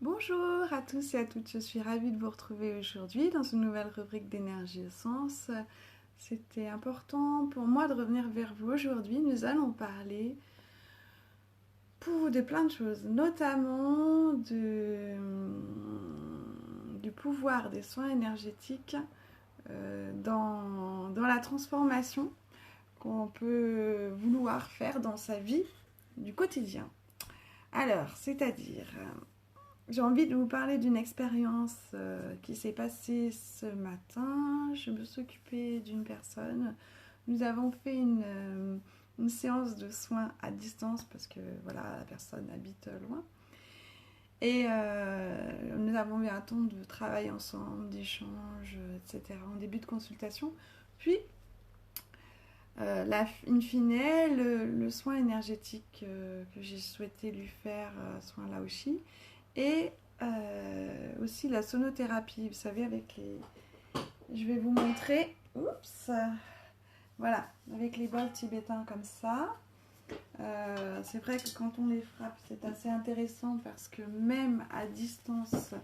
Bonjour à tous et à toutes, je suis ravie de vous retrouver aujourd'hui dans une nouvelle rubrique d'énergie au sens. C'était important pour moi de revenir vers vous aujourd'hui. Nous allons parler de plein de choses, notamment du pouvoir des soins énergétiques dans la transformation qu'on peut vouloir faire dans sa vie du quotidien. Alors, c'est-à-dire, j'ai envie de vous parler d'une expérience qui s'est passée ce matin. Je me suis occupée d'une personne. Nous avons fait une séance de soins à distance parce que voilà, la personne habite loin. Et nous avons eu un temps de travail ensemble, d'échange, etc. en début de consultation. Puis, in fine, le soin énergétique que j'ai souhaité lui faire, soin Laoshi, et aussi la sonothérapie, vous savez, avec les... Je vais vous montrer. Oups. Voilà, avec les bols tibétains comme ça. C'est vrai que quand on les frappe, c'est assez intéressant parce que même à distance,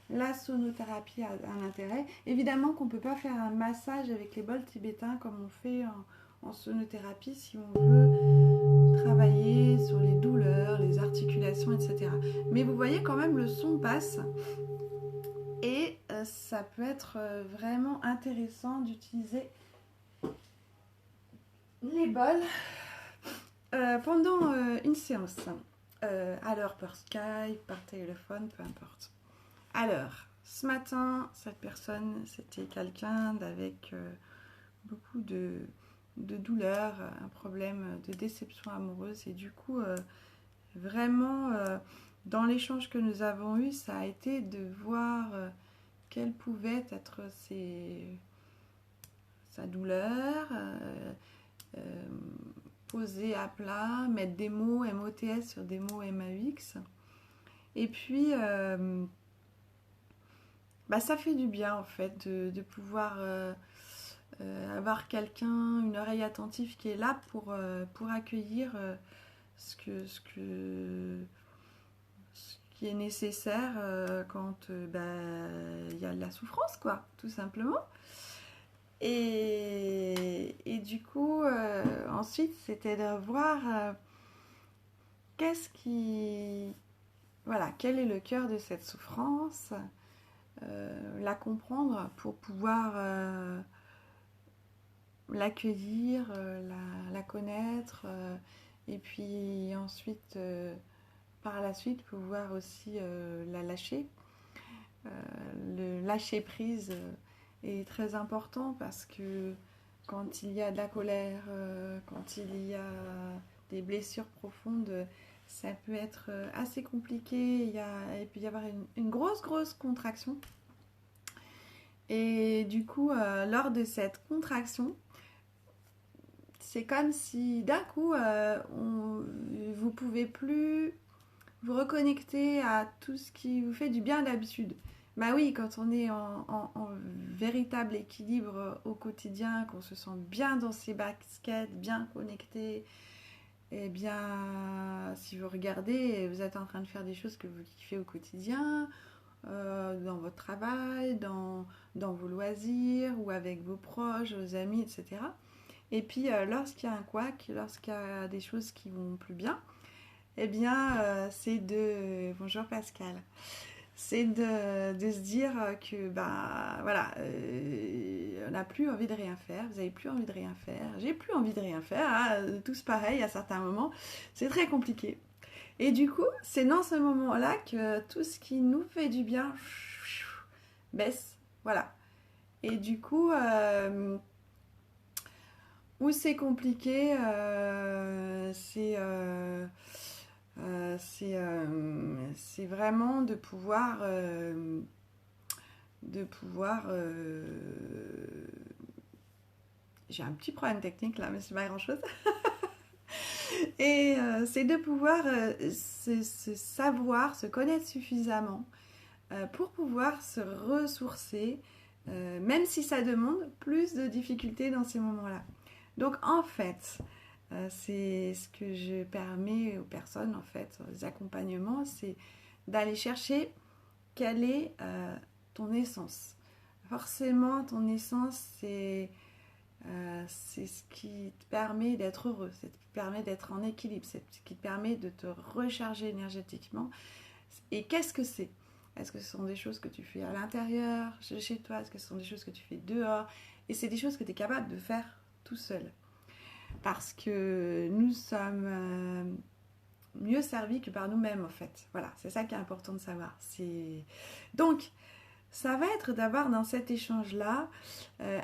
la sonothérapie a un intérêt. Évidemment qu'on ne peut pas faire un massage avec les bols tibétains comme on fait en sonothérapie si on veut travailler sur les douleurs, les articulations, etc. Mais vous voyez quand même le son passe et ça peut être vraiment intéressant d'utiliser les bols pendant une séance. Alors par Skype, par téléphone, peu importe. Alors, ce matin, cette personne, c'était quelqu'un avec beaucoup de douleur, un problème de déception amoureuse. Et du coup, vraiment, dans l'échange que nous avons eu, ça a été de voir quelle pouvait être sa douleur, euh, poser à plat, mettre des mots MOTS sur des mots MAUX. Et puis, ça fait du bien en fait de pouvoir avoir quelqu'un, une oreille attentive qui est là pour accueillir ce qui est nécessaire quand y a de la souffrance, quoi, tout simplement. Et du coup, ensuite, c'était de voir qu'est-ce qui... Voilà, quel est le cœur de cette souffrance, la comprendre pour pouvoir l'accueillir, la connaître, et puis ensuite, par la suite, pouvoir aussi la lâcher. Le lâcher prise est très important parce que quand il y a de la colère, quand il y a des blessures profondes, ça peut être assez compliqué. Il peut y avoir une grosse contraction. Et du coup, lors de cette contraction, c'est comme si d'un coup, vous ne pouvez plus vous reconnecter à tout ce qui vous fait du bien d'habitude. Bah oui, quand on est en véritable équilibre au quotidien, qu'on se sent bien dans ses baskets, bien connecté, eh bien, si vous regardez, vous êtes en train de faire des choses que vous kiffez au quotidien, dans votre travail, dans vos loisirs, ou avec vos proches, vos amis, etc. Et puis, lorsqu'il y a un couac, lorsqu'il y a des choses qui vont plus bien, eh bien, c'est de... Bonjour Pascal. C'est de se dire que, voilà, on n'a plus envie de rien faire, vous n'avez plus envie de rien faire, j'ai plus envie de rien faire, hein, tous pareil à certains moments, c'est très compliqué. Et du coup, c'est dans ce moment-là que tout ce qui nous fait du bien baisse, voilà. Et du coup, où c'est compliqué, c'est vraiment de pouvoir j'ai un petit problème technique là, mais c'est pas grand chose. Et c'est de pouvoir se savoir, se connaître suffisamment pour pouvoir se ressourcer, même si ça demande plus de difficultés dans ces moments-là. Donc en fait, c'est ce que je permets aux personnes, en fait, aux accompagnements, c'est d'aller chercher quelle est ton essence. Forcément, ton essence, c'est ce qui te permet d'être heureux, c'est ce qui te permet d'être en équilibre, c'est ce qui te permet de te recharger énergétiquement. Et qu'est-ce que c'est? Est-ce que ce sont des choses que tu fais à l'intérieur, chez toi? Est-ce que ce sont des choses que tu fais dehors? Et c'est des choses que tu es capable de faire tout seul. Parce que nous sommes mieux servis que par nous-mêmes, en fait. Voilà, c'est ça qui est important de savoir. Donc, ça va être d'avoir dans cet échange-là,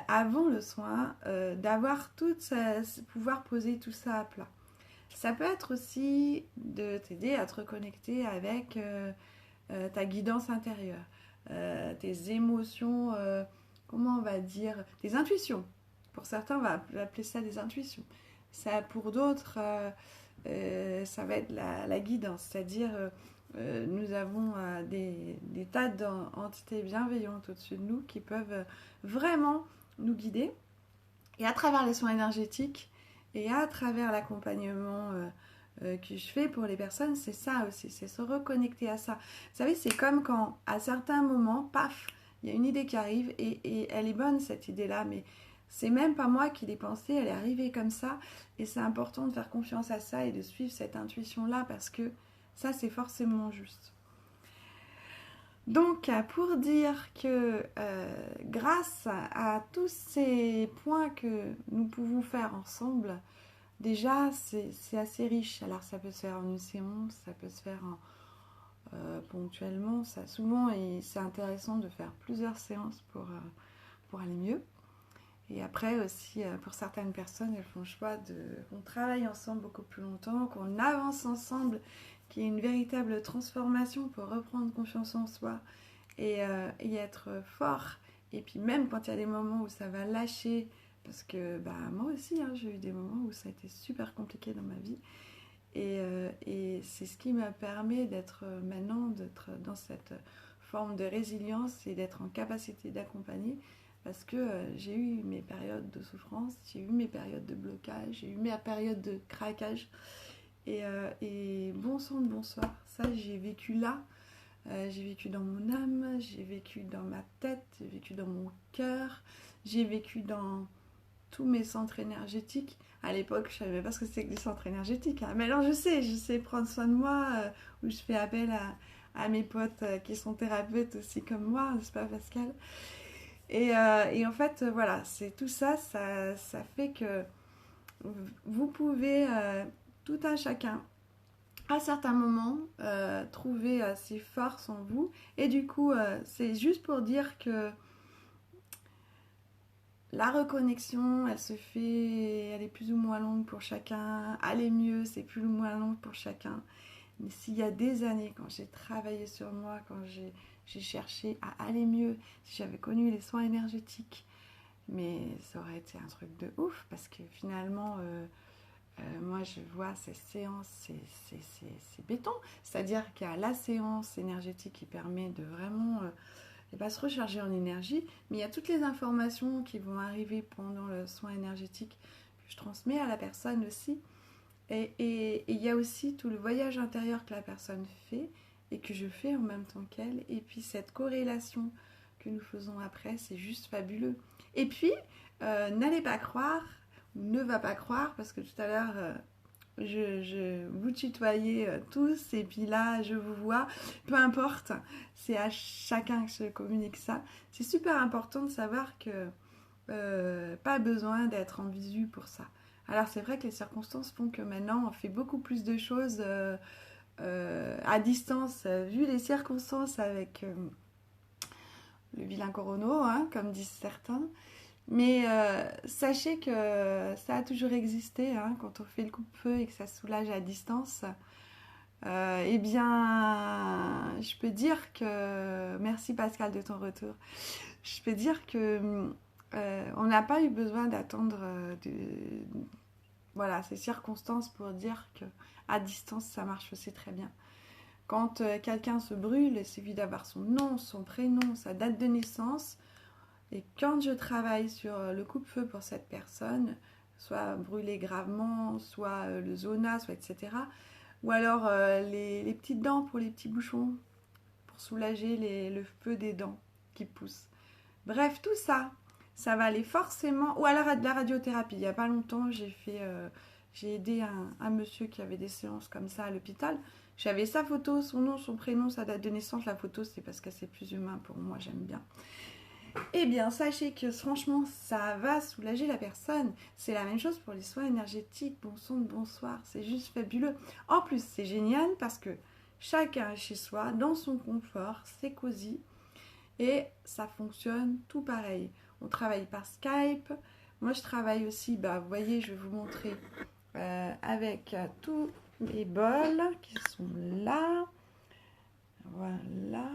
avant le soin, d'avoir pouvoir poser tout ça à plat. Ça peut être aussi de t'aider à te reconnecter avec ta guidance intérieure, tes émotions, comment on va dire, tes intuitions. Pour certains, on va appeler ça des intuitions. Ça, pour d'autres, ça va être la guidance, c'est-à-dire nous avons des tas d'entités bienveillantes au-dessus de nous qui peuvent vraiment nous guider. Et à travers les soins énergétiques et à travers l'accompagnement que je fais pour les personnes, c'est ça aussi, c'est se reconnecter à ça. Vous savez, c'est comme quand à certains moments, paf, il y a une idée qui arrive et elle est bonne cette idée-là, mais c'est même pas moi qui l'ai pensée, elle est arrivée comme ça et c'est important de faire confiance à ça et de suivre cette intuition-là parce que ça, c'est forcément juste. Donc, pour dire que grâce à tous ces points que nous pouvons faire ensemble, déjà, c'est assez riche. Alors, ça peut se faire en une séance, ça peut se faire ponctuellement. Souvent, c'est intéressant de faire plusieurs séances pour aller mieux. Et après aussi, pour certaines personnes, elles font le choix qu'on travaille ensemble beaucoup plus longtemps, qu'on avance ensemble, qu'il y ait une véritable transformation pour reprendre confiance en soi et être fort. Et puis même quand il y a des moments où ça va lâcher, parce que moi aussi, j'ai eu des moments où ça a été super compliqué dans ma vie. Et c'est ce qui me permet d'être dans cette forme de résilience et d'être en capacité d'accompagner. Parce que j'ai eu mes périodes de souffrance, j'ai eu mes périodes de blocage, j'ai eu mes périodes de craquage. Et bon sang de bonsoir, ça j'ai vécu là. J'ai vécu dans mon âme, j'ai vécu dans ma tête, j'ai vécu dans mon cœur, j'ai vécu dans tous mes centres énergétiques. À l'époque, je ne savais pas ce que c'était que des centres énergétiques. Mais alors je sais prendre soin de moi, où je fais appel à mes potes qui sont thérapeutes aussi comme moi, n'est-ce pas Pascal? Et en fait, voilà, c'est tout ça, ça fait que vous pouvez, tout un chacun, à certains moments, trouver ces forces en vous. Et du coup, c'est juste pour dire que la reconnexion, elle est plus ou moins longue pour chacun. Aller mieux, c'est plus ou moins long pour chacun. Mais s'il y a des années, quand j'ai travaillé sur moi, quand j'ai cherché à aller mieux, si j'avais connu les soins énergétiques, mais ça aurait été un truc de ouf parce que finalement, moi je vois ces séances, c'est béton. C'est-à-dire qu'il y a la séance énergétique qui permet de vraiment se recharger en énergie, mais il y a toutes les informations qui vont arriver pendant le soin énergétique que je transmets à la personne aussi. Et il y a aussi tout le voyage intérieur que la personne fait et que je fais en même temps qu'elle. Et puis cette corrélation que nous faisons après, c'est juste fabuleux. Et puis, n'allez pas croire, ou ne va pas croire, parce que tout à l'heure, je vous tutoyais tous, et puis là, je vous vois. Peu importe, c'est à chacun que je communique ça. C'est super important de savoir que pas besoin d'être en visu pour ça. Alors c'est vrai que les circonstances font que maintenant on fait beaucoup plus de choses à distance, vu les circonstances avec le vilain corono, comme disent certains. Mais sachez que ça a toujours existé, quand on fait le coupe-feu et que ça soulage à distance. Eh bien, je peux dire que... Merci Pascal de ton retour. Je peux dire que on n'a pas eu besoin d'attendre ces circonstances pour dire qu'à distance, ça marche aussi très bien. Quand quelqu'un se brûle, il suffit d'avoir son nom, son prénom, sa date de naissance. Et quand je travaille sur le coupe-feu pour cette personne, soit brûlée gravement, soit le zona, soit etc., Ou alors les petites dents pour les petits bouchons, pour soulager le feu des dents qui poussent. Bref, tout ça, ça va aller forcément. Ou alors de la radiothérapie. Il n'y a pas longtemps, j'ai aidé un monsieur qui avait des séances comme ça à l'hôpital. J'avais sa photo, son nom, son prénom, sa date de naissance. La photo, c'est parce que c'est plus humain pour moi, j'aime bien. Eh bien, sachez que franchement, ça va soulager la personne. C'est la même chose pour les soins énergétiques. Bon son de bonsoir, c'est juste fabuleux. En plus, c'est génial parce que chacun est chez soi, dans son confort, c'est cosy. Et ça fonctionne tout pareil. On travaille par Skype. Moi, je travaille aussi, vous voyez, je vais vous montrer avec tous les bols qui sont là. Voilà.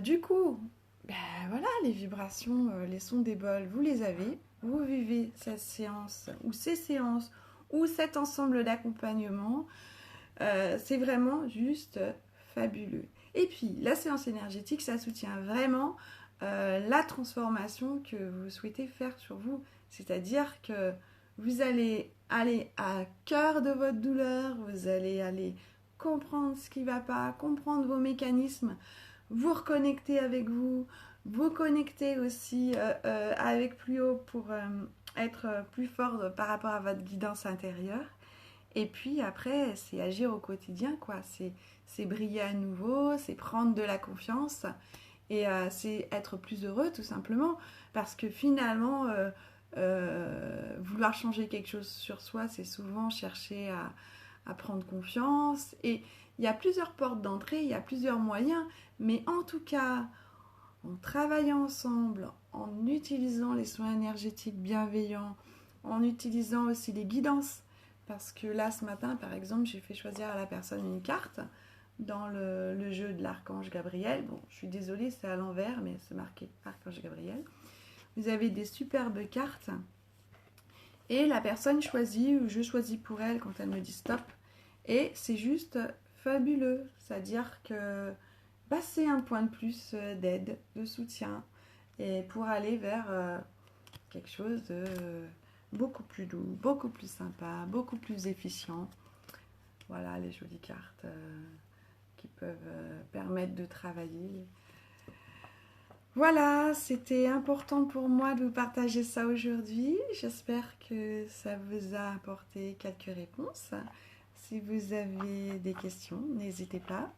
Du coup, voilà, les vibrations, les sons des bols, vous les avez. Vous vivez cette séance ou ces séances ou cet ensemble d'accompagnement. C'est vraiment juste fabuleux. Et puis, la séance énergétique, ça soutient vraiment la transformation que vous souhaitez faire sur vous. C'est-à-dire que vous allez aller à cœur de votre douleur, vous allez aller comprendre ce qui ne va pas, comprendre vos mécanismes, vous reconnecter avec vous, vous connecter aussi avec plus haut pour être plus fort par rapport à votre guidance intérieure. Et puis après, c'est agir au quotidien, quoi. C'est briller à nouveau, c'est prendre de la confiance et c'est être plus heureux, tout simplement. Parce que finalement, vouloir changer quelque chose sur soi, c'est souvent chercher à prendre confiance. Et il y a plusieurs portes d'entrée, il y a plusieurs moyens. Mais en tout cas, en travaillant ensemble, en utilisant les soins énergétiques bienveillants, en utilisant aussi les guidances. Parce que là, ce matin, par exemple, j'ai fait choisir à la personne une carte dans le jeu de l'archange Gabriel. Bon, je suis désolée, c'est à l'envers, mais c'est marqué archange Gabriel. Vous avez des superbes cartes. Et la personne choisit, ou je choisis pour elle quand elle me dit stop. Et c'est juste fabuleux. C'est-à-dire que c'est un point de plus d'aide, de soutien, et pour aller vers quelque chose de beaucoup plus doux, beaucoup plus sympa, beaucoup plus efficient. Voilà les jolies cartes qui peuvent permettre de travailler. Voilà, c'était important pour moi de vous partager ça aujourd'hui. J'espère que ça vous a apporté quelques réponses. Si vous avez des questions, n'hésitez pas.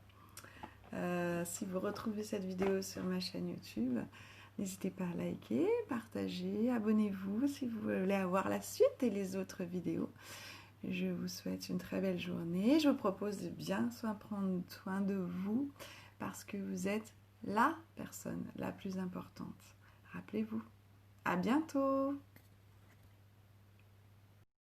Si vous retrouvez cette vidéo sur ma chaîne YouTube, n'hésitez pas à liker, partager, abonnez-vous si vous voulez avoir la suite et les autres vidéos. Je vous souhaite une très belle journée. Je vous propose de bien prendre soin de vous parce que vous êtes la personne la plus importante. Rappelez-vous. À bientôt!